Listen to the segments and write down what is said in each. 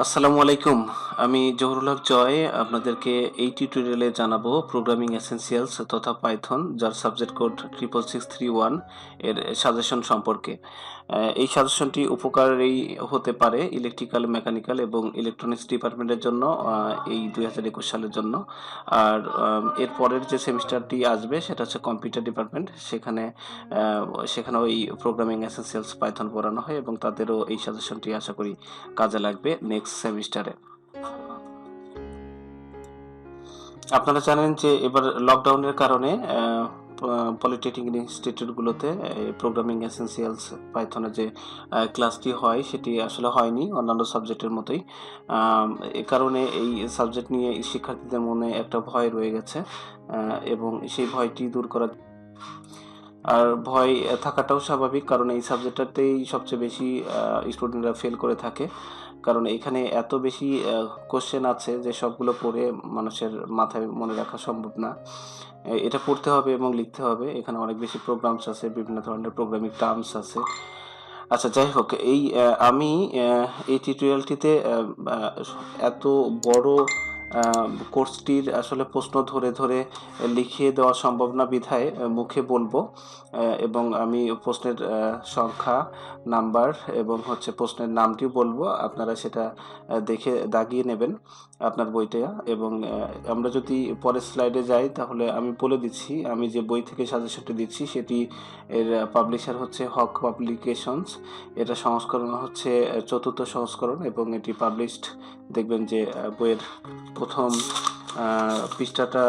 আসসালামু আলাইকুম। আমি জহুরুল হক জয় আপনাদেরকে এই টিউটোরিয়ালে জানাবো প্রোগ্রামিং এসেনশিয়ালস তথা পাইথন যার সাবজেক্ট কোড 66631 এর সাজেশন সম্পর্কে। এই সাজেশনটি উপকারী হতে পারে ইলেকট্রিক্যাল, মেকানিক্যাল এবং ইলেকট্রনিক্স ডিপার্টমেন্টের জন্য এই 2021 সালের জন্য। আর এর পরের যে সেমিস্টারটি আসবে সেটা হচ্ছে কম্পিউটার ডিপার্টমেন্ট। সেখানেও এই প্রোগ্রামিং এসেনশিয়ালস পাইথন পড়ানো হয় এবং তাদেরও এই সাজেশনটি আশা করি কাজে লাগবে নেক্সট সেমিস্টারে। আপনারা জানেন যে এবার লকডাউনের কারণে পলিটেকনিক ইনস্টিটিউটগুলোতে প্রোগ্রামিং এসেনশিয়ালস পাইথনের যে ক্লাসটি হয় সেটি আসলে হয়নি অন্যান্য সাবজেক্টের মতোই। এ কারণে এই সাবজেক্ট নিয়ে শিক্ষার্থীদের মনে একটা ভয় রয়ে গেছে এবং সেই ভয়টি দূর করার আর ভয় থাকাটাও স্বাভাবিক, কারণ এই সাবজেক্টটাতেই সবচেয়ে বেশি স্টুডেন্টরা ফেল করে থাকে। কারণ এখানে এত বেশি কোশ্চেন আছে যে সবগুলো পড়ে মানুষের মাথায় মনে রাখা সম্ভব না। এটা পড়তে হবে এবং লিখতে হবে। এখানে অনেক বেশি প্রোগ্রামস আছে, বিভিন্ন ধরনের প্রোগ্রামিং টার্মস আছে। আচ্ছা, যাই হোক, আমি এই টিউটোরিয়ালটিতে এত বড় কোর্সটির আসলে প্রশ্ন ধরে ধরে লিখিয়ে দেওয়া সম্ভব না বিধায় মুখে বলবো এবং আমি প্রশ্নের সংখ্যা, নাম্বার এবং প্রশ্নের নামটিও বলবো। আপনারা সেটা দেখে দাগিয়ে নেবেন আপনার বইটা। এবং আমরা যদি পরের স্লাইডে যাই তাহলে আমি বলে দিচ্ছি, আমি যে বই থেকে সাজেশনটি দিচ্ছি সেটি এর পাবলিশার হচ্ছে হক পাবলিকেশনস। এটা সংস্করণ হচ্ছে 4th সংস্করণ এবং এটি পাবলিশড। দেখবেন যে বইয়ের প্রথম পৃষ্ঠাটা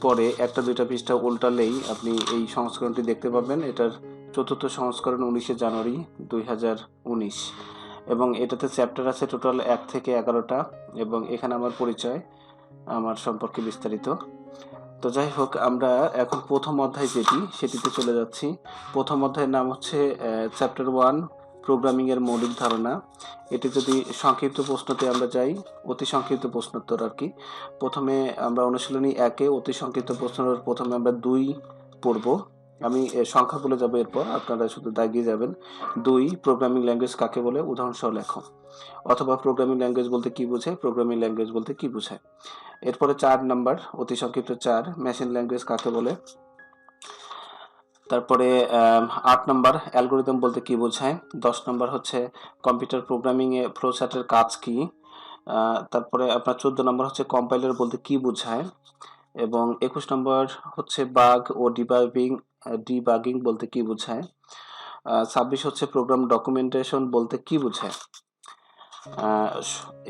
পরে একটা দুইটা পৃষ্ঠা উল্টালেই আপনি এই সংস্করণটি দেখতে পাবেন। এটার 4th সংস্করণ 19শে জানুয়ারি 2019 এবং এটাতে চ্যাপ্টার আছে টোটাল 1 থেকে 11টা এবং এখানে আমার পরিচয়, আমার সম্পর্কে বিস্তারিত। তো যাই হোক, আমরা এখন প্রথম অধ্যায় সেটিতে চলে যাচ্ছি। প্রথম অধ্যায়ের নাম হচ্ছে চ্যাপ্টার 1 প্রোগ্রামিং এর মৌলিক ধারণা। এটি যদি সংক্ষিপ্ত প্রশ্নতে আমরা যাই, অতি সংক্ষিপ্ত প্রশ্নোত্তর আর কি। প্রথমে আমরা অনুশীলনী 1-এ অতি সংক্ষিপ্ত প্রশ্নের প্রথমে আমরা 2 পড়ব। আমি সংখ্যা বলে যাব, এরপর আপনারা শুধু দাগিয়ে যাবেন। 2 প্রোগ্রামিং ল্যাঙ্গুয়েজ কাকে বলে, উদাহরণ সহ লেখো। অথবা প্রোগ্রামিং ল্যাঙ্গুয়েজ বলতে কি বোঝায়, প্রোগ্রামিং ল্যাঙ্গুয়েজ বলতে কি বোঝায়। এরপরে 4 নাম্বার অতি সংক্ষিপ্ত 4 মেশিন ল্যাঙ্গুয়েজ কাকে বলে। তারপরে 8 নাম্বার অ্যালগরিদম বলতে কি বোঝায়। 10 নাম্বার হচ্ছে কম্পিউটার প্রোগ্রামিং এ ফ্লোচার্টের কাজ কি। তারপরে আপনার 14 নাম্বার হচ্ছে কম্পাইলার বলতে কি বোঝায় এবং 21 নম্বর হচ্ছে বাগ ও ডিবাগিং বলতে কি বোঝায়। 26 হচ্ছে প্রোগ্রাম ডকুমেন্টেশন বলতে কি বোঝায়।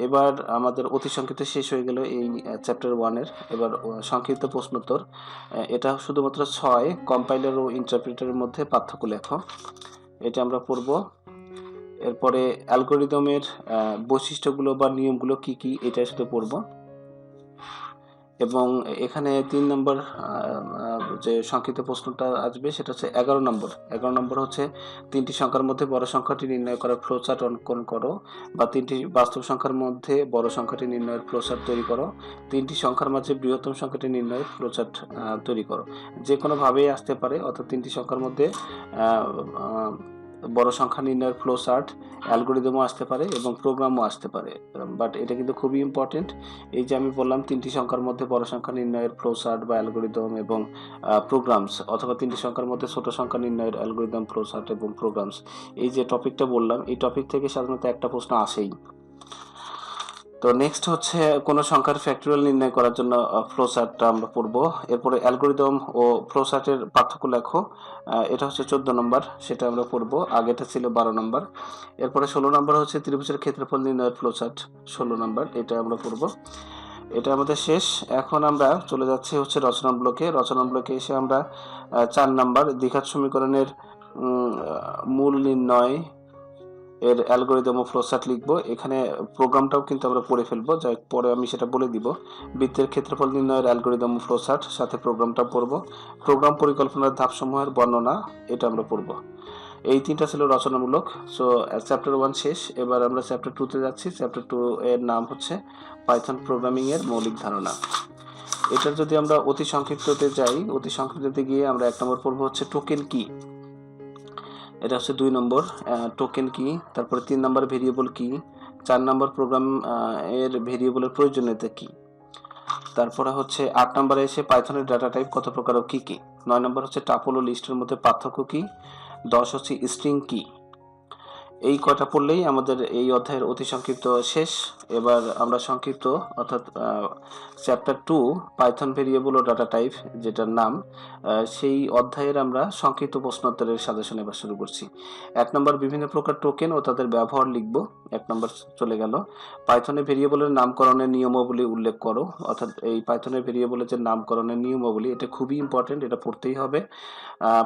এবার আমাদের অতি সংক্ষিপ্ত শেষ হয়ে গেল এই চ্যাপ্টার 1-এর। এবার সংক্ষিপ্ত প্রশ্নোত্তর। এটা শুধুমাত্র 6 কম্পাইলার ও ইন্টারপ্রেটারের মধ্যে পার্থক্য লেখো, এটা আমরা পড়ব। এরপরে অ্যালগরিদমের বৈশিষ্ট্যগুলো বা নিয়মগুলো কি কি, এটা শুধু পড়ব। এবং এখানে 3 নম্বর যে সংক্ষিপ্ত প্রশ্নটা আসবে সেটা হচ্ছে 11 নম্বর। 11 নম্বর হচ্ছে 3টি সংখ্যার মধ্যে বড় সংখ্যাটি নির্ণয় করার ফ্লোচার্ট অঙ্কন করো, বা 3টি বাস্তব সংখ্যার মধ্যে বড় সংখ্যাটি নির্ণয়ের ফ্লোচার্ট তৈরি করো। 3টি সংখ্যার মাঝে বৃহত্তম সংখ্যাটি নির্ণয়ের ফ্লোচার্ট তৈরি করো। যে কোনোভাবেই আসতে পারে, অর্থাৎ 3টি সংখ্যার মধ্যে বড় সংখ্যা নির্ণয়ের ফ্লো চার্ট, অ্যালগোরিদমও আসতে পারে এবং প্রোগ্রামও আসতে পারে। বাট এটা কিন্তু খুবই ইম্পর্টেন্ট। এই যে আমি বললাম 3টি সংখ্যার মধ্যে বড় সংখ্যা নির্ণয়ের ফ্লো চার্ট বা অ্যালগোরিদম এবং প্রোগ্রামস, অথবা 3টি সংখ্যার মধ্যে ছোট সংখ্যা নির্ণয়ের অ্যালগোরিদম, ফ্লো চার্ট এবং প্রোগ্রামস। এই যে টপিকটা বললাম, এই টপিক থেকে সাধারণত একটা প্রশ্ন আসেই। তো নেক্সট হচ্ছে কোন সংখ্যার ফ্যাক্টরিয়াল নির্ণয় করার জন্য ফ্লো চার্টটা আমরা পড়ব। এরপরে অ্যালগোরিদম ও ফ্লো চার্টের পার্থক্য লেখো, এটা হচ্ছে 14 নম্বর, সেটা আমরা পড়ব। আগেটা ছিল 12 নম্বর। এরপরে 16 নম্বর হচ্ছে ত্রিভুজের ক্ষেত্রফল নির্ণয়ের ফ্লো চার্ট, 16 নম্বর, এটা আমরা পড়ব। এটা আমাদের শেষ। এখন আমরা চলে যাচ্ছি হচ্ছে রচনা ব্লকে। রচনা ব্লকে এসে আমরা 4 নম্বর দ্বিঘাত সমীকরণের মূল নির্ণয় এর অ্যালগোরিদম ও ফ্লোচার্ট লিখবো। এখানে প্রোগ্রামটাও কিন্তু আমরা পড়ে ফেলবো, যাই পরে আমি সেটা বলে দিব। বৃত্তের ক্ষেত্রফল নির্ণয়ের অ্যালগোরিদম ও ফ্লোচার্ট, সাথে প্রোগ্রামটা পড়বো। প্রোগ্রাম পরিকল্পনার ধাপসমূহের বর্ণনা, এটা আমরা পড়বো। এই 3টা ছিল রচনামূলক। সো চ্যাপ্টার 1 শেষ। এবার আমরা চ্যাপ্টার 2-তে যাচ্ছি। চ্যাপ্টার 2 এর নাম হচ্ছে পাইথন প্রোগ্রামিং এর মৌলিক ধারণা। এটার যদি আমরা অতি সংক্ষিপ্ততে যাই, অতি সংক্ষিপ্ততে গিয়ে আমরা 1 নম্বর পড়বো হচ্ছে টোকেন কি। এটা হচ্ছে 2 নম্বর। টোকেন কি, তারপরে 3 নম্বর ভেরিয়েবল কি, 4 নম্বর প্রোগ্রাম এর ভেরিয়েবলের প্রয়োজনীয়তা কি, তারপরে হচ্ছে 8 নম্বরে এসে পাইথনের ডাটা টাইপ কত প্রকার ও কি কি, 9 নম্বর হচ্ছে টাপল ও লিস্টের মধ্যে পার্থক্য কি, 10 হচ্ছে স্ট্রিং কি। এই কটা পড়লেই আমাদের এই অধ্যায়ের অতি সংক্ষিপ্ত শেষ। এবার আমরা সংক্ষিপ্ত অর্থাৎ চ্যাপ্টার 2 পাইথন ভেরিয়েবল ও ডাটা টাইপ যেটার নাম, সেই অধ্যায়ের আমরা সংক্ষিপ্ত প্রশ্নোত্তরের সাজেশন এবার শুরু করছি। 1 নম্বর বিভিন্ন প্রকার টোকেন ও তাদের ব্যবহার লিখব। 1 নম্বর চলে গেল। পাইথনে ভেরিয়েবলের নামকরণের নিয়মাবলী উল্লেখ করো। অর্থাৎ এই পাইথনের ভেরিয়েবলের যে নামকরণের নিয়মাবলী, এটা খুবই ইম্পর্টেন্ট, এটা পড়তেই হবে।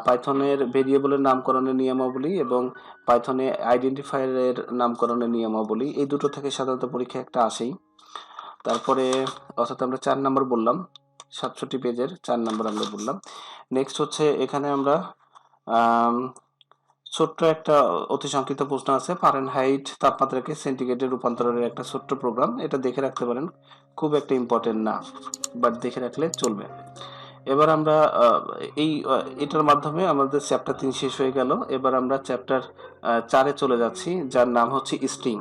পাইথনের ভেরিয়েবলের নামকরণের নিয়মাবলী এবং পাইথনে আইডেন্টিফায়ারের নামকরণের নিয়মাবলী, এই দুটো থেকে সাধারণত পরীক্ষা একটা আসেই। তারপরে অর্থাৎ আমরা 4 নম্বর বললাম, 67 পেজের 4 নম্বর আমরা বললাম। নেক্সট হচ্ছে এখানে আমরা ছোট্ট একটা অতি সংক্ষিপ্ত প্রশ্ন আছে, ফারেনহাইট তাপমাত্রাকে সেন্টিগ্রেডে রূপান্তরের একটা ছোট্ট প্রোগ্রাম, এটা দেখে রাখতে পারেন, খুব একটা ইম্পর্টেন্ট না, বাট দেখে রাখলে চলবে। এবার আমরা এটার মাধ্যমে আমাদের চ্যাপ্টার 3 শেষ হয়ে গেল। এবার আমরা চ্যাপ্টার 4-এ চলে যাচ্ছি, যার নাম হচ্ছে স্ট্রিং।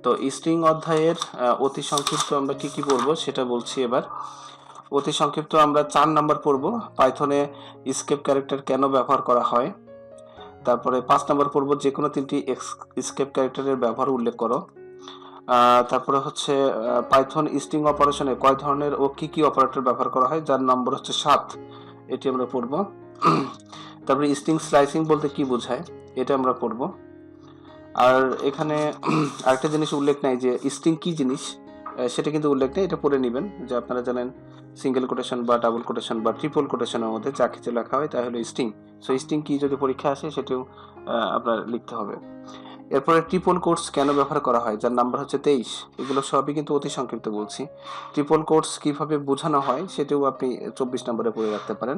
তো স্ট্রিং অধ্যায়ের অতি সংক্ষিপ্ত আমরা কি কি পড়বো সেটা বলছি এবার। অতি সংক্ষিপ্ত আমরা 4 নাম্বার পড়বো, পাইথনে এসকেপ ক্যারেক্টার কেন ব্যবহার করা হয়। তারপরে 5 নাম্বার পড়বো যে কোনো 3টি এসকেপ ক্যারেক্টারের ব্যবহার উল্লেখ করো। তারপরে হচ্ছে পাইথন স্ট্রিং অপারেশনে কয় ধরনের ও কি কি অপারেটর ব্যবহার করা হয়, যার নম্বর হচ্ছে 7, এটি আমরা পড়ব। তারপরে স্ট্রিং স্লাইসিং বলতে কি বোঝায়, এটা আমরা পড়ব। আর এখানে আরেকটা জিনিস উল্লেখ নাই যে স্ট্রিং কি জিনিস, সেটা কিন্তু উল্লেখ নেই, এটা পড়ে নেবেন। যে আপনারা জানেন সিঙ্গেল কোটেশন বা ডাবল কোটেশন বা ট্রিপল কোটেশনের মধ্যে যা কিছু লেখা হয় তা হলো স্ট্রিং। সো স্ট্রিং কি যদি পরীক্ষা আসে সেটাও আপনার লিখতে হবে। এরপরে ট্রিপল কোটস কেন ব্যবহার করা হয়, যার নাম্বার হচ্ছে 23। এগুলো সবই কিন্তু অতি সংক্ষিপ্ত বলছি। ট্রিপল কোটস কিভাবে বোঝানো হয় সেটাও আপনি 24 নম্বরে পড়ে রাখতে পারেন।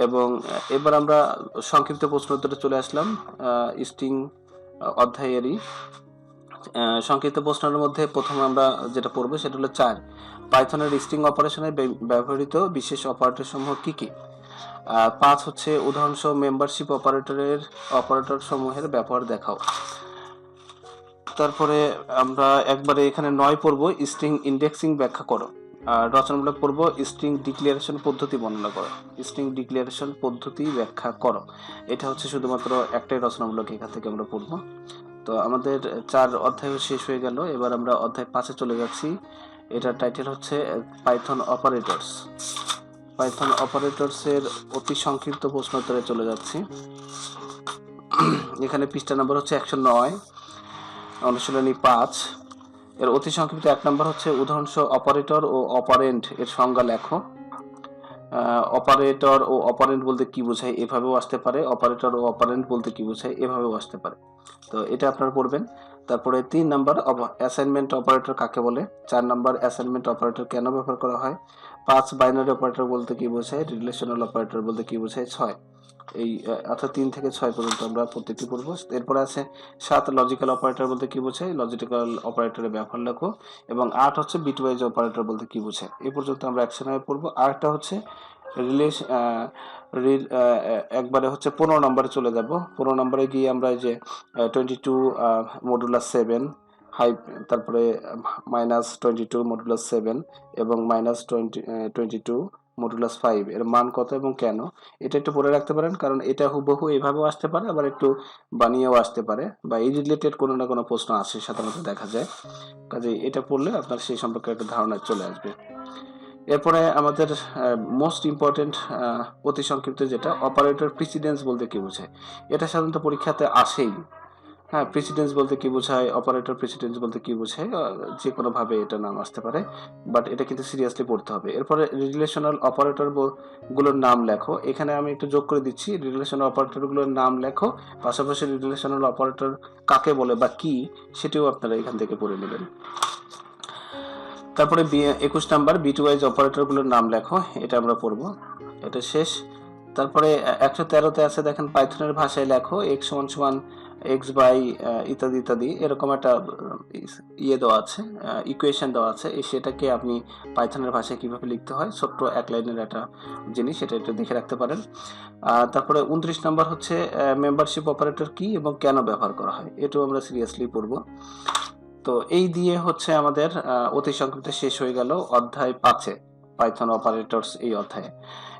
এবং এবার আমরা সংক্ষিপ্ত প্রশ্ন উত্তরে চলে আসলাম স্ট্রিং অধ্যায়েরই। সংক্ষিপ্ত প্রশ্নের মধ্যে প্রথমে আমরা যেটা পড়বো সেটা হলো 4, পাইথনের স্ট্রিং অপারেশনে ব্যবহৃত বিশেষ অপারেটর সমূহ কি কি। 5 হচ্ছে উদাহরণসহ মেম্বারশিপ অপারেটর সমূহের ব্যবহার দেখাও। তারপরে আমরা একবারে এখানে 9 পড়বো, স্ট্রিং ইন্ডেক্সিং ব্যাখ্যা করো। রচনামূলক পড়বো, স্ট্রিং ডিক্লারেশন পদ্ধতি বর্ণনা করো। স্ট্রিং ডিক্লারেশন পদ্ধতি ব্যাখ্যা করো, এটা হচ্ছে শুধুমাত্র একটাই রচনামূলক, এখান থেকে আমরা পড়বো। তো আমাদের 4 অধ্যায় শেষ হয়ে গেল। এবার আমরা অধ্যায় 5-এ চলে যাচ্ছি। এটার টাইটেল হচ্ছে পাইথন অপারেটরস। পাইথন অপারেটরসের অতি সংক্ষিপ্ত প্রশ্ন উত্তরে চলে যাচ্ছি। এখানে পৃষ্ঠা নাম্বার হচ্ছে 109, অনুশীলনী 5। এর অতি সংক্ষিপ্ত 1 নম্বর হচ্ছে উদাহরণসহ অপারেটর ও অপারেন্ট এর সংজ্ঞা লেখো। অপারেটর ও অপারেন্ট বলতে কি বোঝায়, এভাবেও আসতে পারে। অপারেটর ও অপারেন্ট বলতে কি বোঝায়, এভাবেও আসতে পারে। তো এটা আপনারা পড়বেন। তারপরে 3 নাম্বার অ্যাসাইনমেন্ট অপারেটর কাকে বলে। 4 নাম্বার অ্যাসাইনমেন্ট অপারেটর কেন ব্যবহার করা হয়। 5 বাইনারি অপারেটর বলতে কি বোঝায়, রিলেশনাল অপারেটর বলতে কি বোঝায়। 6 এই অর্থাৎ 3 থেকে 6 পর্যন্ত আমরা প্রত্যেকটি পড়বো। এরপরে আছে 7 লজিক্যাল অপারেটর বলতে কি বোঝায়, লজিক্যাল অপারেটরের ব্যবহার লেখো। এবং 8 হচ্ছে বিটওয়াইজ অপারেটর বলতে কি বোঝায়। এই পর্যন্ত আমরা একসাথে পড়বো। আরেকটা হচ্ছে একবারে হচ্ছে 15 নম্বরে চলে যাব। 15 নম্বরে গিয়ে আমরা এই যে 22 মডুলাস 7 হাই, তারপরে -22 মডুলাস 7 এবং -22 মডুলাস 5 এর মান কত এবং কেন, এটা একটু পড়ে রাখতে পারেন, কারণ এটা হুবহু এভাবেও আসতে পারে, আবার একটু বানিয়েও আসতে পারে, বা এই রিলেটেড কোনো না কোনো প্রশ্ন আসে সাধারণত দেখা যায়। কাজে এটা পড়লে আপনার সেই সম্পর্কে একটা ধারণা চলে আসবে। এরপরে আমাদের মোস্ট ইম্পর্টেন্ট অতি সংক্ষিপ্ত যেটা, অপারেটর প্রিসিডেন্স বলতে কি বোঝায়। এটা সাধারণত পরীক্ষাতে আসেই। হ্যাঁ, প্রেসিডেন্স বলতে কি বোঝায়, অপারেটর প্রেসিডেন্স বলতে কি বোঝায়, যে কোনোভাবে এটা নাম আসতে পারে, বাট এটা কিন্তু সিরিয়াসলি পড়তে হবে। এরপরে রিলেশনাল অপারেটর গুলোর নাম লেখো। এখানে আমি একটু যোগ করে দিচ্ছি, রিলেশনাল অপারেটরগুলোর নাম লেখো, পাশাপাশি রিলেশনাল অপারেটর কাকে বলে বা কি সেটিও আপনারা এখান থেকে পড়ে নেবেন। তারপরে 21 নাম্বার বিটওয়াইজ অপারেটরগুলোর নাম লেখো, এটা আমরা পড়বো, এটা শেষ। তারপরে 113-তে আছে দেখেন পাইথনের ভাষায় লেখো x = এক্স বাই ইত্যাদি ইত্যাদি এরকম একটা ইয়ে দেওয়া আছে, ইকুয়েশন দেওয়া আছে, সেটাকে আপনি পাইথনের ভাষায় কিভাবে লিখতে হয় ছোট্ট এক লাইনের একটা জিনিস, সেটা একটু দেখে রাখতে পারেন। তারপরে 29 নম্বর হচ্ছে মেম্বারশিপ অপারেটর কি এবং কেন ব্যবহার করা হয়, এটাও আমরা সিরিয়াসলি পড়ব। তো এই দিয়ে হচ্ছে আমাদের অতি সংক্ষিপ্ত শেষ হয়ে গেল অধ্যায় 5-এ পাইথন অপারেটরস এই অধ্যায়ে।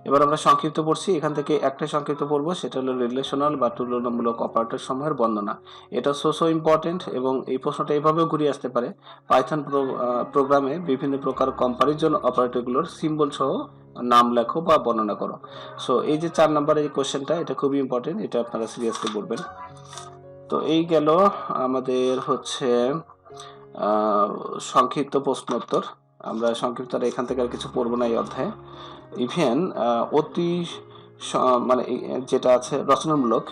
এবার আমরা সংক্ষিপ্ত পড়ছি, এখান থেকে একটা সংক্ষিপ্ত পড়বো, সেটা হলো রিলেশনাল বা তুলনামূলক অপারেটর সমূহের বর্ণনা। এটা সো ইম্পর্টেন্ট এবং এই প্রশ্নটা এইভাবেও ঘুরিয়ে আসতে পারে, পাইথন প্রোগ্রামে বিভিন্ন প্রকার কম্পারিজন অপারেটরগুলোর সিম্বল সহ নাম লেখো বা বর্ণনা করো। সো এই যে 4 নম্বরের এই কোশ্চেনটা, এটা খুবই ইম্পর্টেন্ট, এটা আপনারা সিরিয়াসলি পড়বেন। তো এই গেল আমাদের হচ্ছে সংক্ষিপ্ত প্রশ্নোত্তর। আমরা সংক্ষিপ্ত এখান থেকে আর কিছু পড়বো না এই অধ্যায়ে। ইভেন অতি মানে যেটা আছে রচনামূলক,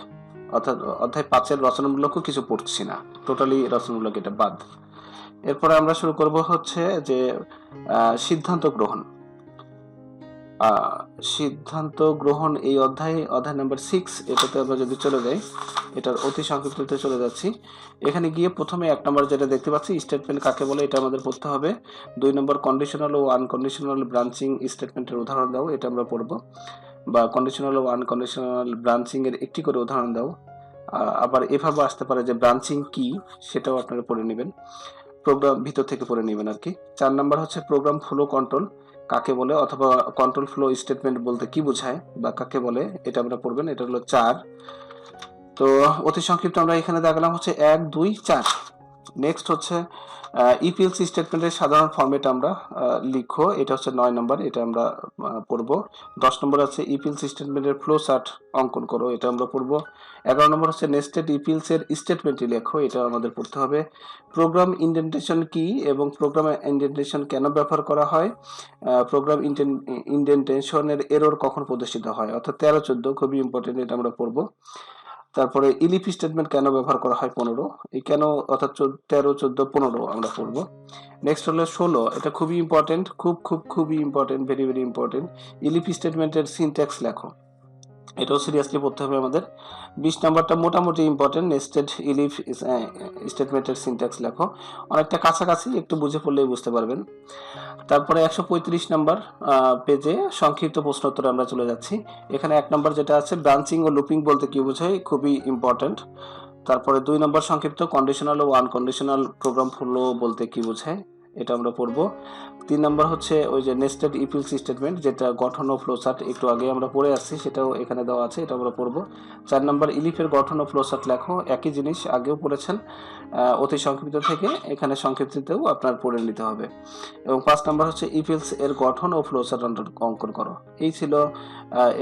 অর্থাৎ অধ্যায় 5-এর রচনামূলকও কিছু পড়ছি না, টোটালি রচনামূলক এটা বাদ। এরপরে আমরা শুরু করব হচ্ছে যে সিদ্ধান্ত গ্রহণ। সিদ্ধান্ত গ্রহণ এই অধ্যায় নাম্বার 6, এটাতে আমরা যদি চলে যাই, এটার অতি সংক্ষিপ্ততে চলে যাচ্ছি। এখানে গিয়ে প্রথমে 1 নম্বর যেটা দেখতে পাচ্ছি স্টেটমেন্ট কাকে বলে, এটা আমাদের পড়তে হবে। 2 নম্বর কন্ডিশনাল ও আনকন্ডিশনাল ব্রাঞ্চিং স্টেটমেন্টের উদাহরণ দাও, এটা আমরা পড়ব, বা কন্ডিশনাল ও আনকন্ডিশনাল ব্রাঞ্চিং এর একটি করে উদাহরণ দাও। আবার এভাবে আসতে পারে যে ব্রাঞ্চিং কি, সেটাও আপনারা পড়ে নেবেন, প্রোগ্রাম ভিতর থেকে পড়ে নেবেন আর কি। 4 নম্বর হচ্ছে প্রোগ্রাম ফ্লো কন্ট্রোল কাকে বলে, অথবা কন্ট্রোল ফ্লো স্টেটমেন্ট বলতে কি বোঝায় বা কাকে বলে, এটা আমরা পড়বেন, এটা হলো 4। তো অতি সংক্ষিপ্ত আমরা এখানে দেখালাম হচ্ছে 1, 2, 4। নেক্সট হচ্ছে ইপিএলসি স্টেটমেন্টের সাধারণ ফরম্যাট আমরা লিখো, এটা হচ্ছে 9 নম্বর, এটা আমরা পড়ব। 10 নম্বর আছে ইপিএলসি স্টেটমেন্টের ফ্লো চার্ট অঙ্কন করো, এটা আমরা পড়ব। 11 নম্বর হচ্ছে নেস্টেড ইপিএলসি এর স্টেটমেন্টটি লেখো, এটা আমাদের পড়তে হবে। প্রোগ্রাম ইন্ডেন্টেশন কি এবং প্রোগ্রাম ইন্ডেন্টেশন কেন ব্যবহার করা হয়, প্রোগ্রাম ইন্ডেন্টেশনের এরর কখন প্রদর্শিত হয়, অর্থাৎ 13, 14 খুবই ইম্পর্টেন্ট, এটা আমরা পড়ব। তারপরে ইলিফ স্টেটমেন্ট কেন ব্যবহার করা হয় 15, এই কেন অর্থাৎ 13, 14, 15 আমরা পড়বো। নেক্সট হলো 16, এটা খুবই ইম্পর্টেন্ট, খুবই ইম্পর্টেন্ট, ভেরি ভেরি ইম্পর্টেন্ট। ইলিফ স্টেটমেন্টের সিনট্যাক্স লেখো, এটাও সিরিয়াসলি পড়তে হবে আমাদের। 20 নাম্বারটা মোটামুটি ইম্পর্টেন্ট, নেস্টেড ইলিফ স্টেটমেন্টের সিনট্যাক্স লেখো, অনেকটা কাছাকাছি, একটু বুঝে পড়লেই বুঝতে পারবেন। তারপরে 135 নাম্বার পেজে সংক্ষিপ্ত প্রশ্নোত্তর আমরা চলে যাচ্ছি। এখানে 1 নম্বর যেটা আছে ব্রাঞ্চিং ও লুপিং বলতে কি বোঝায়, খুবই ইম্পর্টেন্ট। তারপরে 2 নম্বর সংক্ষিপ্ত কন্ডিশনাল ও আনকন্ডিশনাল প্রোগ্রাম ফ্লো বলতে কি বোঝায়, এটা আমরা পড়বো। 3 নম্বর হচ্ছে ওই যে নেস্টেড ইপিএলসি স্টেটমেন্ট, যেটা গঠন ও ফ্লো চার্ট একটু আগে আমরা পড়ে আসছি, সেটাও এখানে দেওয়া আছে, এটা আমরা পড়বো। 4 নম্বর ইলিফের গঠন ও ফ্লো চার্ট লেখো, একই জিনিস আগেও পড়েছেন অতি সংক্ষিপ্ত থেকে, এখানে সংক্ষিপ্ততেও আপনার পড়ে নিতে হবে। এবং 5 নম্বর হচ্ছে ইপিএলসি এর গঠন ও ফ্লো চার্ট অঙ্কন করো। এই ছিল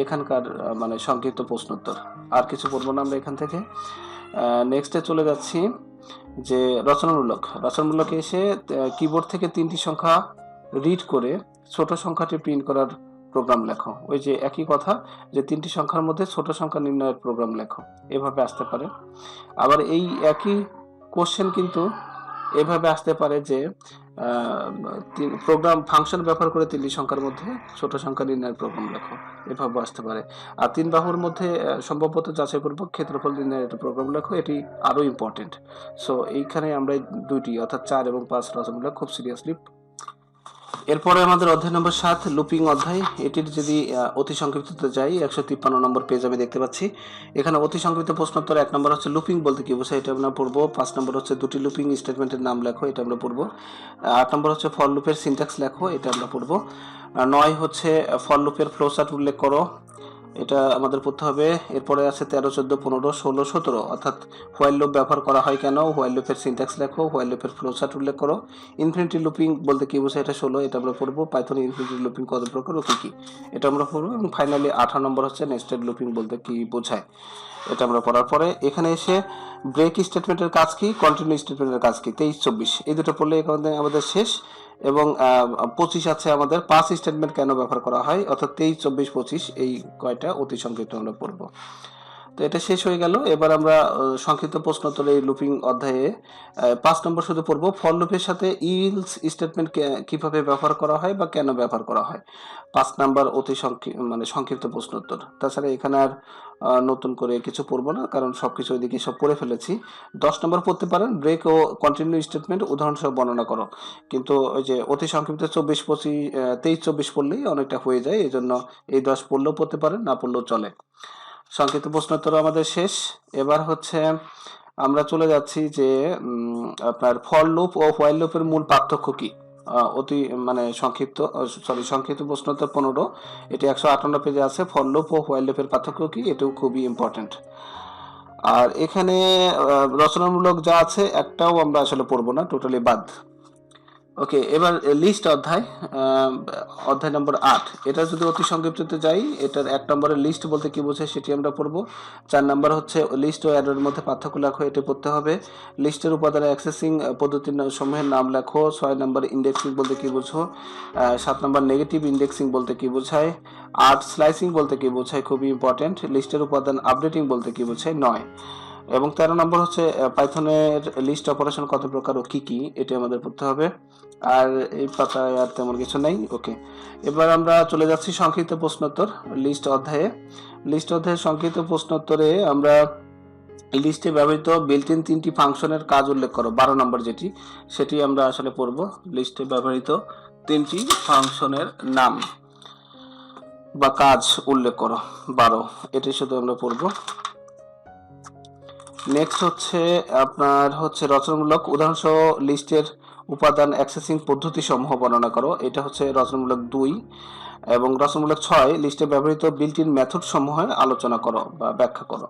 এখানকার মানে সংক্ষিপ্ত প্রশ্নোত্তর, আর কিছু পড়বো না আমরা এখান থেকে। নেক্সটে চলে যাচ্ছি যে রচনামূলকে এসে কিবোর্ড থেকে 3টি সংখ্যা রিড করে ছোট সংখ্যাটি প্রিন্ট করার প্রোগ্রাম লেখো। ওই যে একই কথা, যে 3টি সংখ্যার মধ্যে ছোট সংখ্যা নির্ণয়ের প্রোগ্রাম লেখো, এভাবে আসতে পারে। আবার এই একই কোশ্চেন কিন্তু এভাবে আসতে পারে যে প্রোগ্রাম ফাংশন ব্যবহার করে 3টি সংখ্যার মধ্যে ছোট সংখ্যা নির্ণয়ের প্রোগ্রাম লেখো, এভাবে আসতে পারে। আর 3 বাহুর মধ্যে সম্ভবত যাচাই করব ক্ষেত্রফল নির্ণয়ের একটা প্রোগ্রাম লেখো, এটি আরো ইম্পর্টেন্ট। সো এইখানে আমরা 2টি অর্থাৎ 4 এবং 5 রচনাগুলো খুব সিরিয়াসলি। এরপরে আমাদের অধ্যায় নম্বর 7 লুপিং অধ্যায়, এটির যদি অতি সংক্ষিপ্ততে যাই 153 নম্বর পেজ আমি দেখতে পাচ্ছি। এখানে অতি সংক্ষিপ্ত প্রশ্নোত্তর 1 নম্বর হচ্ছে লুপিং বলতে কি বোঝায়, এটা আমরা পড়বো। 5 নম্বর হচ্ছে 2টি লুপিং স্টেটমেন্টের নাম লেখো, এটা আমরা পড়বো। 8 নম্বর হচ্ছে ফর লুপের সিনট্যাক্স লেখো, এটা আমরা পড়বো। 9 হচ্ছে ফর লুপের ফ্লো চার্ট উল্লেখ করো, এটা আমাদের পড়তে হবে। এরপরে আছে 13, 14, 15, 16, 17 অর্থাৎ হোয়াইল লুপ ব্যবহার করা হয় কেন, হোয়াইল লুপের সিনট্যাক্স লেখো, হোয়াইল লুপের ফ্লো চার্ট উল্লেখ করো। ইনফিনিটি লুপিং বলতে কি বোঝায়, এটা 16, এটা আমরা পড়বো। পাইথনে ইনফিনিটি লুপিং কত প্রকার ও কি, এটা আমরা পড়বো। এবং ফাইনালি 18 নম্বর হচ্ছে নেস্টেড লুপিং বলতে কি বোঝায়, এটা আমরা পড়ার পরে এখানে এসে ব্রেক স্টেটমেন্টের কাজ কি, কন্টিনিউ স্টেটমেন্টের কাজ কি, 23, 24 এই দুটো পড়লে এখানে আমাদের শেষ। এবং 25 আছে আমাদের পাস স্টেটমেন্ট কেন ব্যবহার করা হয়, অর্থাৎ 23, 24, 25 এই কয়টা অতি সংক্ষিপ্ত আমরা পড়বো। তো এটা শেষ হয়ে গেল। এবার আমরা সংক্ষিপ্ত প্রশ্নোত্তর এই লুপিং অধ্যায়ে 5 নম্বর শুধু পড়বো। ফর লুপের সাথে ইলস স্টেটমেন্ট কিভাবে ব্যবহার করা হয় বা কেন ব্যবহার করা হয়। 5 নাম্বার অতি সংক্ষিপ্ত প্রশ্নোত্তর। তাছাড়া এখানে আর নতুন করে কিছু পড়বো না, কারণ সবকিছু ওইদিকে সব পড়ে ফেলেছি। 10 নম্বর পড়তে পারেন, ব্রেক ও কন্টিনিউ স্টেটমেন্ট উদাহরণসহ বর্ণনা করো। কিন্তু ওই যে অতি সংক্ষিপ্ত 23-24 পড়লেই অনেকটা হয়ে যায়, এই জন্য এই 10 পড়লেও পড়তে পারেন, না পড়লেও চলে। সংক্ষিপ্ত প্রশ্নোত্তর আমাদের শেষ। এবার হচ্ছে আমরা চলে যাচ্ছি যে আপনার ফর লুপ ও হোয়াইল লুপের মূল পার্থক্য কি। অতি সংক্ষিপ্ত প্রশ্নোত্তর 15, এটি 158 পেজে আছে। ফর লুপ ও হোয়াইল লুপের পার্থক্য কি, এটাও খুবই ইম্পর্টেন্ট। আর এখানে রচনামূলক যা আছে একটাও আমরা আসলে পড়বো না, টোটালি বাদ। ওকে, এবার লিস্ট অধ্যায় নম্বর 8। এটা যদি অতি সংক্ষিপ্ততে যাই, এটার 1 নম্বরের লিস্ট বলতে কি বোঝায় সেটি আমরা পড়বো। 4 নম্বর হচ্ছে লিস্ট ও অ্যারের মধ্যে পার্থক্য লেখো, এটি পড়তে হবে। লিস্টের উপাদানে অ্যাক্সেসিং পদ্ধতির সমূহের নাম লেখো। 6 নম্বর ইন্ডেক্সিং বলতে কি বোঝো। 7 নম্বর নেগেটিভ ইন্ডেক্সিং বলতে কি বোঝায়। 8 স্লাইসিং বলতে কি বোঝায়, খুবই ইম্পর্টেন্ট। লিস্টের উপাদান আপডেটিং বলতে কি বোঝায়, 9। এবং 13 নম্বর হচ্ছে পাইথনের লিস্ট অপারেশন কত প্রকার ও কি কি, এটি আমাদের পড়তে হবে। আর এই পাতায় আর তেমন কিছু নাই। ওকে, এবার আমরা চলে যাচ্ছি সংক্ষিপ্ত প্রশ্নোত্তর লিস্ট অধ্যায়ে। সংক্ষিপ্ত প্রশ্নোত্তরে আমরা লিস্টে ব্যবহৃত বিল্ট ইন 3টি ফাংশনের কাজ উল্লেখ করো। 12 নম্বর যেটি, সেটি আমরা আসলে পড়ব। লিস্টে ব্যবহৃত 3টি ফাংশনের নাম বা কাজ উল্লেখ করো, 12, এটি শুধু আমরা পড়ব। নেক্সট হচ্ছে আপনার রচনামূলক উদাহরণসহ লিস্টের উপাদান অ্যাক্সেসিং পদ্ধতি সমূহ বর্ণনা করো, এটা হচ্ছে রচনামূলক 2। এবং রচনামূলক 6, লিস্টে ব্যবহৃত বিল্ট ইন মেথড সমূহের আলোচনা করো বা ব্যাখ্যা করো,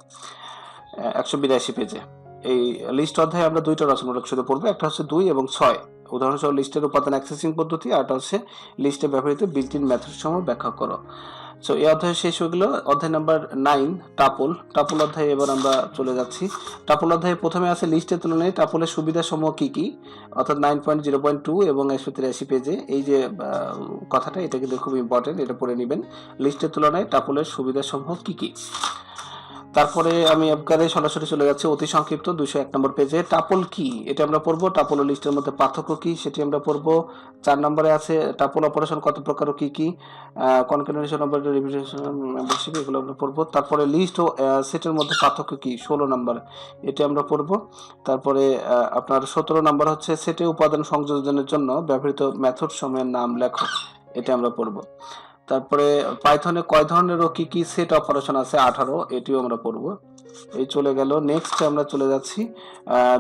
182 পেজে। এই লিস্ট অধ্যায়ে আমরা 2টা রচনামূলক শুধু পড়বো, একটা হচ্ছে 2 এবং 6, উদাহরণসহ লিস্টের উপাদান অ্যাক্সেসিং পদ্ধতি, আর একটা হচ্ছে লিস্টে ব্যবহৃত বিল্ট ইন মেথড সমূহ ব্যাখ্যা করো। সো এই অধ্যায় শেষ হয়ে গেল। অধ্যায় নাম্বার 9 টাপল অধ্যায়ে এবার আমরা চলে যাচ্ছি। টাপল অধ্যায়ে প্রথমে আছে লিস্টের তুলনায় টাপলের সুবিধা সমূহ কি কি, অর্থাৎ 9.0.2 এবং 183 পেজে। এই যে কথাটা, এটা কিন্তু খুব ইম্পর্টেন্ট, এটা পড়ে নেবেন। লিস্টের তুলনায় টাপলের সুবিধা সমূহ কি কি। তারপরে আমি একবারে সরাসরি চলে যাচ্ছি অতি সংক্ষিপ্ত 201 নম্বর পেজে। টাপল কি, এটা আমরা পড়বো। টাপল ও লিস্টের মধ্যে পার্থক্য কি, সেটি আমরা পড়বো। 4 নম্বরে আছে টাপল অপারেশন কত প্রকার ও কি কি, কনক্যাটেনেশন অপারেটর, রিপিটেশন, মেম্বারশিপ, এগুলো আমরা পড়বো। তারপরে লিস্ট ও সেটের মধ্যে পার্থক্য কি, 16 নম্বর, এটা আমরা পড়বো। তারপরে আপনার 17 নম্বর হচ্ছে সেটে উপাদান সংযোজনের জন্য ব্যবহৃত মেথড সমূহের নাম লেখো, এটা আমরা পড়বো। তারপরে পাইথনে কয় ধরনের ও কি কি সেট অপারেশন আছে, 18, এটিও আমরা পড়বো। এই চলে গেল। নেক্সট আমরা চলে যাচ্ছি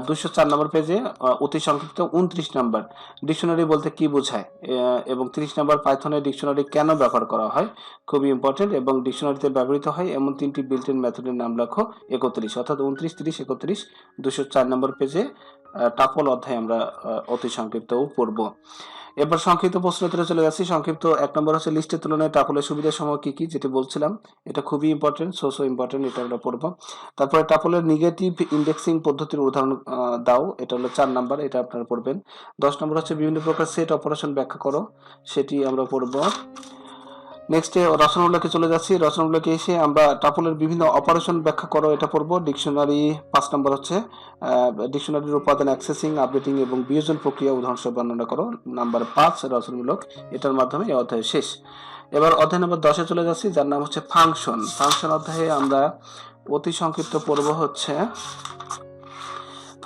204 নম্বর পেজে, অতি সংক্ষিপ্ত 29 নম্বর, ডিকশনারি বলতে কি বোঝায়। এবং 30 নম্বর, পাইথনের ডিকশনারি কেন ব্যবহার করা হয়, খুবই ইম্পর্টেন্ট। এবং ডিকশনারিতে ব্যবহৃত হয় এমন 3টি বিল্ট ইন মেথডের নাম লেখো, 31, অর্থাৎ 29, 30, 31, 204 নম্বর পেজে টাপল অধ্যায় আমরা অতি সংক্ষিপ্তও পড়বো। এবার সংক্ষিপ্ত প্রশ্নোত্তরে চলে যাচ্ছি। সংক্ষিপ্ত 1 নম্বর হচ্ছে লিস্টের তুলনায় টাপলের সুবিধা সমূহ কি কি, যেটি বলছিলাম, এটা খুবই ইম্পর্টেন্ট, সো ইম্পর্টেন্ট, এটা আমরা পড়বো। তারপরে টাপলের নেগেটিভ ইন্ডেক্সিং পদ্ধতির উদাহরণ দাও, এটা হলো 4 নম্বর, এটা আপনারা পড়বেন। 10 নম্বর হচ্ছে বিভিন্ন প্রকার সেট অপারেশন ব্যাখ্যা করো, সেটি আমরা পড়বো। নেক্সট রচনামূলকে চলে যাচ্ছি। রচনামূলকে এসে আমরা টাপলের বিভিন্ন অপারেশন ব্যাখ্যা করো, এটা পড়বো। ডিকশনারি 5 নম্বর হচ্ছে ডিকশনারির উপাদান অ্যাক্সেসিং, আপডেটিং এবং বিয়োজন প্রক্রিয়া উদাহরণসহ বর্ণনা করো, নাম্বার 5 রচনামূলক। এটার মাধ্যমে এই অধ্যায় শেষ। এবার অধ্যায় নম্বর 10-এ চলে যাচ্ছি, যার নাম হচ্ছে ফাংশন। ফাংশন অধ্যায়ে আমরা অতি সংক্ষিপ্ত পড়বো হচ্ছে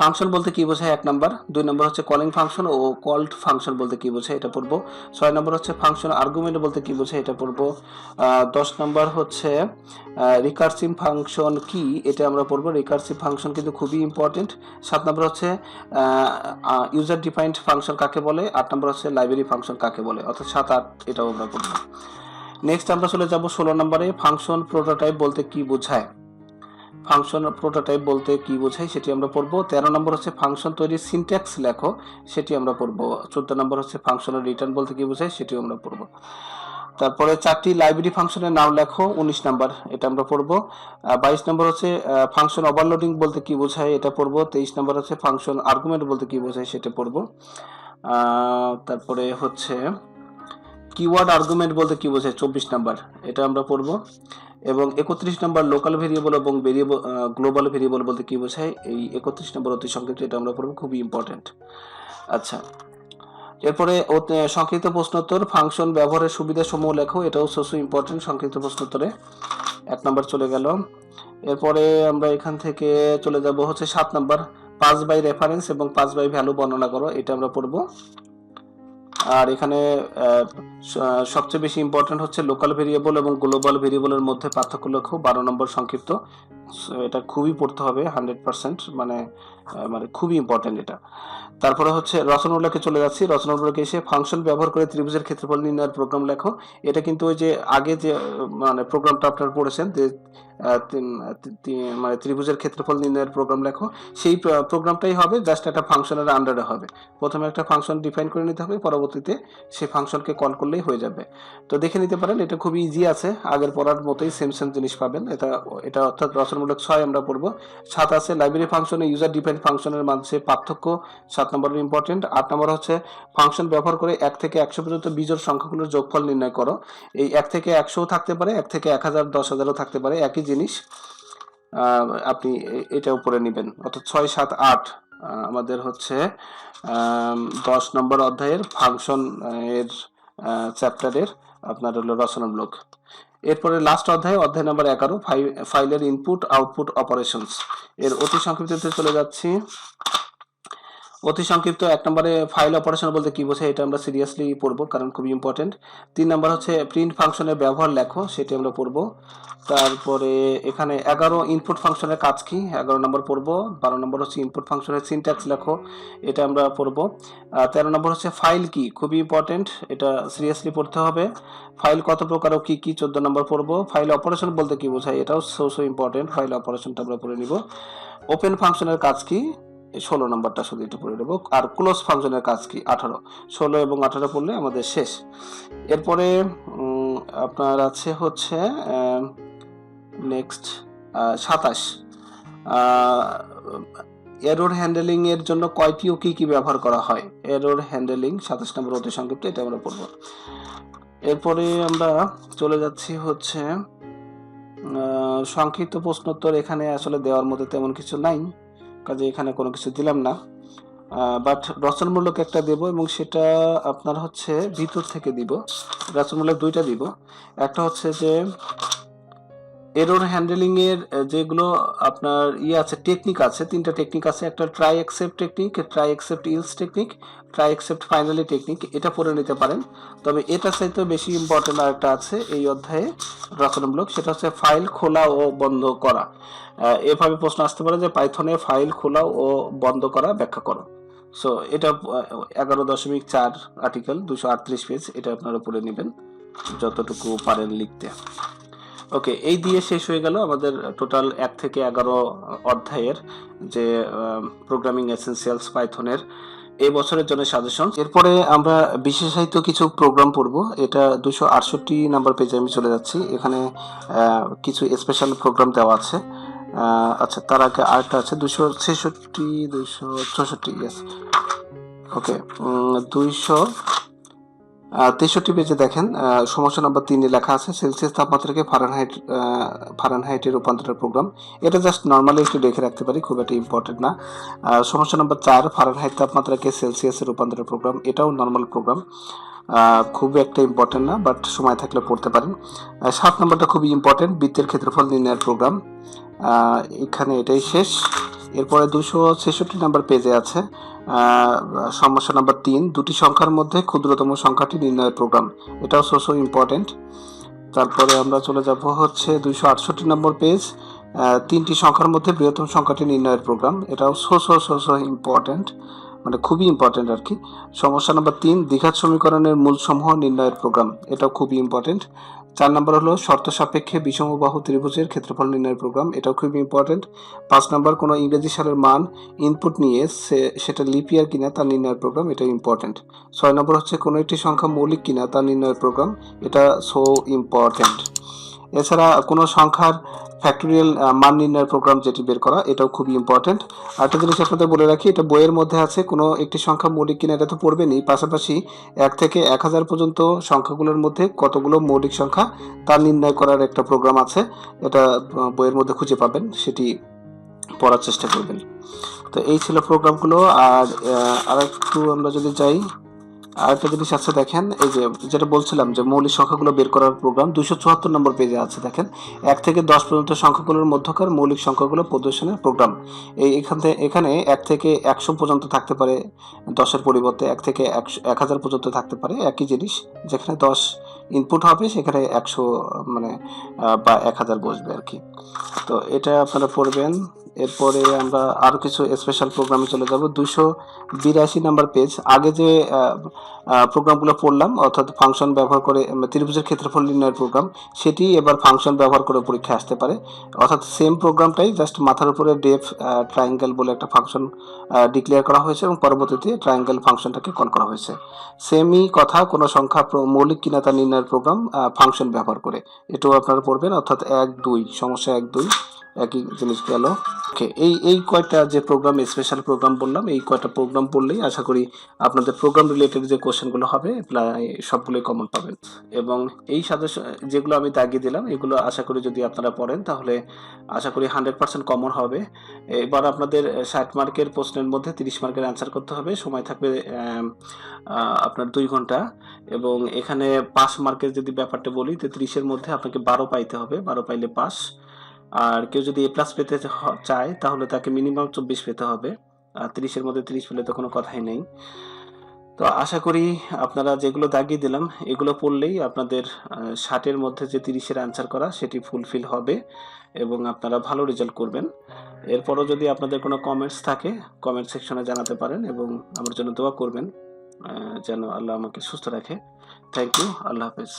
ফাংশন বলতে কি বোঝায়, 1 নম্বর। 2 নম্বর হচ্ছে কলিং ফাংশন ও কল্ড ফাংশন বলতে কি বোঝায়, এটা পড়বো। 6 নম্বর হচ্ছে ফাংশন আর্গুমেন্ট বলতে কি বোঝায়, এটা পড়বো। 10 নম্বর হচ্ছে রিকার্সিভ ফাংশন কি, এটা আমরা পড়বো। রিকার্সিভ ফাংশন কিন্তু খুবই ইম্পর্টেন্ট। 7 নম্বর হচ্ছে ইউজার ডিফাইন্ড ফাংশন কাকে বলে। 8 নম্বর হচ্ছে লাইব্রেরি ফাংশন কাকে বলে, অর্থাৎ 7, 8 এটাও আমরা পড়বো। নেক্সট আমরা চলে যাব 16 নম্বরে, ফাংশন প্রোটোটাইপ বলতে কি বোঝায়। ফাংশন প্রোটোটাইপ বলতে কি বোঝায় সেটি আমরা পড়বো। 13 নম্বর হচ্ছে ফাংশন তৈরির সিনট্যাক্স লেখো, সেটি আমরা পড়বো। 14 নম্বর হচ্ছে ফাংশনের রিটার্ন বলতে কি বোঝায়, সেটিও আমরা পড়বো। তারপরে 4টি লাইব্রেরি ফাংশনের নাম লেখো, 19 নাম্বার, এটা আমরা পড়বো। 22 নম্বর হচ্ছে ফাংশন ওভারলোডিং বলতে কি বোঝায়, এটা পড়বো। 23 নম্বর হচ্ছে ফাংশন আর্গুমেন্ট বলতে কি বোঝায়, সেটা পড়বো। তারপরে হচ্ছে কিওয়ার্ড আর্গুমেন্ট বলতে কি বোঝায়, 24 নাম্বার, এটা আমরা পড়বো। এবং 31 নম্বর লোকাল ভেরিয়েবল এবং ভেরিয়েবল গ্লোবাল ভেরিয়েবল বলতে কি বোঝায়, এই 31 নম্বর অতি সংক্ষিপ্ত, এটা আমরা পড়বো, খুবই ইম্পর্টেন্ট। আচ্ছা, এরপরে সংক্ষিপ্ত প্রশ্নোত্তর, ফাংশন ব্যবহারের সুবিধা সমূহ লেখো, এটাও সোসো ইম্পর্টেন্ট সংক্ষিপ্ত প্রশ্নোত্তরে, 1 নম্বর চলে গেল। এরপরে আমরা এখান থেকে চলে যাব হচ্ছে 7 নম্বর, পাস বাই রেফারেন্স এবং পাস বাই ভ্যালু বর্ণনা করো, এটা আমরা পড়বো। আর এখানে সবচেয়ে বেশি ইম্পর্টেন্ট হচ্ছে লোকাল ভেরিয়েবল এবং গ্লোবাল ভেরিয়েবলের মধ্যে পার্থক্য লেখো, 12 নম্বর সংক্ষিপ্ত, এটা খুবই পড়তে হবে 100%, মানে খুবই ইম্পর্টেন্ট এটা। তারপরে হচ্ছে রচনাগুলোকে চলে যাচ্ছি, রচনাগুলোকে এসে ফাংশন ব্যবহার করে ত্রিভুজের ক্ষেত্রফল নির্ণয়ের প্রোগ্রাম লেখো, এটা কিন্তু ওই যে আগে যে মানে প্রোগ্রামটা আপনারা পড়েছেন যে মানে ত্রিভুজের ক্ষেত্রফল নির্ণয়ের প্রোগ্রাম লেখো, সেই প্রোগ্রামটাই হবে, জাস্ট একটা ফাংশনের আন্ডারে হবে। প্রথমে একটা ফাংশন ডিফাইন করে নিতে হবে, পরবর্তীতে সেই ফাংশনকে কল করলেই হয়ে যাবে। তো দেখে নিতে পারেন, এটা খুবই ইজি আছে, আগের পড়ার মতোই সেম জিনিস পাবেন। এটা অর্থাৎ রচনামূলক 6 আমরা পড়বো। 7 আছে লাইব্রেরি ফাংশনে ইউজার ডিফাইন্ড ফাংশনের মাঝে পার্থক্য, 7 নম্বর ইম্পর্টেন্ট। 8 নম্বর হচ্ছে ফাংশন ব্যবহার করে 1 থেকে 100 পর্যন্ত বিজোড় সংখ্যাগুলোর যোগফল নির্ণয় করো, এই 1 থেকে 100 থাকতে পারে, 1 থেকে 1000, 10,000ও থাকতে পারে, একই জিনিস, আপনি এটা উপরে নেবেন। অর্থাৎ 6, 7, 8 আমাদের হচ্ছে 10 নম্বর অধ্যায়ের ফাংশন এর চ্যাপ্টারের আপনার হলো রচনামূলক। এরপরে লাস্ট অধ্যায় নাম্বার 11, ফাইলের ইনপুট আউটপুট অপারেশনস, এর অতি সংক্ষিপ্ততে চলে যাচ্ছি। অতি সংক্ষিপ্ত 1 নম্বরে ফাইল অপারেশন বলতে কি বোঝায়, এটা আমরা সিরিয়াসলি পড়বো কারণ খুবই ইম্পর্টেন্ট। 3 নম্বর হচ্ছে প্রিন্ট ফাংশনের ব্যবহার লেখো, সেটি আমরা পড়বো। তারপরে এখানে 11 ইনপুট ফাংশনের কাজ কি, 11 নম্বর পড়বো। 12 নম্বর হচ্ছে ইনপুট ফাংশনের সিনট্যাক্স লেখো, এটা আমরা পড়বো। 13 নম্বর হচ্ছে ফাইল কি, খুবই ইম্পর্টেন্ট, এটা সিরিয়াসলি পড়তে হবে। ফাইল কত প্রকার ও কি কি, 14 নম্বর পড়বো। ফাইল অপারেশন বলতে কি বোঝায়, এটাও সো ইম্পর্টেন্ট, ফাইল অপারেশনটা আমরা পড়ে নিব। ওপেন ফাংশনের কাজ কি, 16 নম্বরটা শুধু একটু পড়ে নেব। আর ক্লোজ ফাংশনের কাজ কি, 18, 16 এবং 18 পড়লে আমাদের শেষ। এরপরে আপনার আছে হচ্ছে নেক্সট 27, এরর হ্যান্ডেলিং এর জন্য কয়টি ও কি কি ব্যবহার করা হয়, এরর হ্যান্ডেলিং 27 নম্বর অতি সংক্ষিপ্ত, এটা আমরা পড়ব। এরপরে আমরা চলে যাচ্ছি হচ্ছে সংক্ষিপ্ত প্রশ্নোত্তর, এখানে আসলে দেওয়ার মতো তেমন কিছু নাই, কাজে এখানে কোনো কিছু দিলাম না, বাট রচনামূলক একটা দেব, এবং সেটা আপনার হচ্ছে ভিতর থেকে দিব। রচনামূলক 2টা দিব, একটা হচ্ছে যে এরর হ্যান্ডেলিং এর যেগুলো আপনার আছে টেকনিক আছে, 3টা টেকনিক আছে, একটা try accept technique, try accept else technique, try accept finally technique, এটা পড়ে নিতে পারেন। তবে এটা চাইতে বেশি ইম্পর্টেন্ট আর একটা আছে এই অধ্যায়ে রচনামূলক, সেটা হচ্ছে ফাইল খোলা ও বন্ধ করা। এভাবে প্রশ্ন আসতে পারে যে পাইথনে ফাইল খোলা ও বন্ধ করা ব্যাখ্যা করো। সো এটা 11.4 আর্টিকেল, 238 পেজ, এটা আপনারা পড়ে নেবেন যতটুকু পারেন লিখতে। ওকে, এই দিয়ে শেষ হয়ে গেল আমাদের টোটাল 1 থেকে 11 অধ্যায়ের যে প্রোগ্রামিং এসেনশিয়ালস পাইথনের এই বছরের জন্য সাজেশন। এরপরে আমরা বিশেষায়িত কিছু প্রোগ্রাম পড়ব, এটা 268 নাম্বার পেজে আমি চলে যাচ্ছি। এখানে কিছু স্পেশাল প্রোগ্রাম দেওয়া আছে। আচ্ছা, তার আগে আরেকটা আছে 263 ইয়েস, ওকে, 263 পেজে দেখেন সমস্যা নাম্বার 3 লেখা আছে সেলসিয়াস তাপমাত্রাকে ফারেনহাইটে রূপান্তরের প্রোগ্রাম। এটা জাস্ট নর্মালি একটু দেখে রাখতে পারি, খুব একটা ইম্পর্টেন্ট না। সমস্যা নাম্বার 4 ফারেনহাইট তাপমাত্রাকে সেলসিয়াসে রূপান্তরের প্রোগ্রাম, এটাও নর্মাল প্রোগ্রাম, খুব একটা ইম্পর্টেন্ট না, বাট সময় থাকলে পড়তে পারেন। 7 নম্বরটা খুবই ইম্পর্টেন্ট, বৃত্তের ক্ষেত্রফল নির্ণয়ের প্রোগ্রাম, এখানে এটাই শেষ। এরপরে 266 নাম্বার পেজে আছে সমস্যা নাম্বার 3, দুটি সংখ্যার মধ্যে ক্ষুদ্রতম সংখ্যাটি নির্ণয়ের প্রোগ্রাম, এটাও সো ইম্পর্টেন্ট। তারপরে আমরা চলে যাব হচ্ছে 268 নম্বর পেজ, 3টি সংখ্যার মধ্যে বৃহত্তম সংখ্যাটি নির্ণয়ের প্রোগ্রাম, এটাও সো ইম্পর্টেন্ট, মানে খুবই ইম্পর্টেন্ট আর কি। সমস্যা নাম্বার 3, দ্বিঘাত সমীকরণের মূলসমূহ নির্ণয়ের প্রোগ্রাম, এটাও খুবই ইম্পর্টেন্ট। 4 নম্বর হলো শর্ত সাপেক্ষে বিষমবাহু ত্রিভুজের ক্ষেত্রফল নির্ণয়ের প্রোগ্রাম, এটাও খুবই ইম্পর্টেন্ট। 5 নম্বর কোনো ইংরেজি সালের মান ইনপুট নিয়ে সেটা লিপ ইয়ার কিনা তা নির্ণয়ের প্রোগ্রাম, এটা ইম্পর্টেন্ট। 6 নম্বর হচ্ছে কোনো একটি সংখ্যা মৌলিক কিনা তা নির্ণয়ের প্রোগ্রাম, এটা সো ইম্পর্টেন্ট। এছাড়া কোনো সংখ্যার ফ্যাক্টোরিয়াল মান নির্ণয়ের প্রোগ্রাম যেটি বের করা, এটাও খুবই ইম্পর্টেন্ট। আরেকটা জিনিস আপনাদের বলে রাখি, এটা বইয়ের মধ্যে আছে, কোনো একটি সংখ্যা মৌলিক কিনা এটা তো পড়বেনই, পাশাপাশি 1 থেকে 1000 পর্যন্ত সংখ্যাগুলোর মধ্যে কতগুলো মৌলিক সংখ্যা তা নির্ণয় করার একটা প্রোগ্রাম আছে, এটা বইয়ের মধ্যে খুঁজে পাবেন, সেটি পড়ার চেষ্টা করবেন। তো এই ছিল প্রোগ্রামগুলো। আর আরেকটু আমরা যদি যাই, আরেকটা জিনিস আছে দেখেন, এই যে যেটা বলছিলাম যে মৌলিক সংখ্যাগুলো বের করার প্রোগ্রাম 274 নম্বর পেজে আছে, দেখেন 1 থেকে 10 পর্যন্ত সংখ্যাগুলোর মধ্যকার মৌলিক সংখ্যাগুলো প্রদর্শনের প্রোগ্রাম। এখানে 1 থেকে 100 পর্যন্ত থাকতে পারে 10-এর পরিবর্তে, 1 থেকে 1000 পর্যন্ত থাকতে পারে একই জিনিস, যেখানে 10 ইনপুট হবে সেখানে 100 মানে বা 1000 বসবে আর কি। তো এটা আপনারা পড়বেন। এরপরে আমরা আরো কিছু স্পেশাল প্রোগ্রামে চলে যাব। 282 নাম্বার পেজ, আগে যে প্রোগ্রামগুলো পড়লাম, অর্থাৎ ফাংশন ব্যবহার করে ত্রিভুজের ক্ষেত্রফল নির্ণয়ের প্রোগ্রাম, সেটি এবার ফাংশন ব্যবহার করে পরীক্ষা আসতে পারে। অর্থাৎ সেম প্রোগ্রামটাই জাস্ট মাথার উপরে ডেফ ট্রায়াঙ্গেল বলে একটা ফাংশন ডিক্লেয়ার করা হয়েছে এবং পরবর্তীতে ট্রায়াঙ্গেল ফাংশনটাকে কল করা হয়েছে। সেমই কথা, কোনো সংখ্যা মৌলিক কিনা তা নির্ণয়ের প্রোগ্রাম ফাংশন ব্যবহার করে, এটাও আপনারা পড়বেন। অর্থাৎ 1-2 সমস্যা 1-2 একই জিনিস গেল। ওকে, এই কয়টা যে প্রোগ্রাম, স্পেশাল প্রোগ্রাম বললাম, এই কয়টা প্রোগ্রাম পড়লেই আশা করি আপনাদের প্রোগ্রাম রিলেটেড যে কোশ্চেনগুলো হবে প্রায় সবগুলোই কমন পাবেন। এবং এই সাজেশ যেগুলো আমি দাগিয়ে দিলাম, এগুলো আশা করি যদি আপনারা পড়েন তাহলে আশা করি 100% কমন হবে। এবার আপনাদের 60 মার্কের প্রশ্নের মধ্যে 30 মার্কের অ্যান্সার করতে হবে, সময় থাকবে আপনার 2 ঘন্টা। এবং এখানে 5 মার্কের যদি ব্যাপারটা বলি, তো 30-এর মধ্যে আপনাকে 12 পাইতে হবে, 12 পাইলে পাস। আর কেউ যদি এ প্লাস পেতে চায় তাহলে তাকে মিনিমাম 24 পেতে হবে, আর 30-এর মধ্যে 30 পেলে তো কোনো কথাই নেই। তো আশা করি আপনারা যেগুলো দাগিয়ে দিলাম এগুলো পড়লেই আপনাদের 60-এর মধ্যে যে 30-এর অ্যান্সার করা সেটি ফুলফিল হবে এবং আপনারা ভালো রেজাল্ট করবেন। এরপরও যদি আপনাদের কোনো কমেন্টস থাকে কমেন্ট সেকশনে জানাতে পারেন এবং আমার জন্য দোয়া করবেন যেন আল্লাহ আমাকে সুস্থ রাখে। থ্যাংক ইউ, আল্লাহ হাফেজ।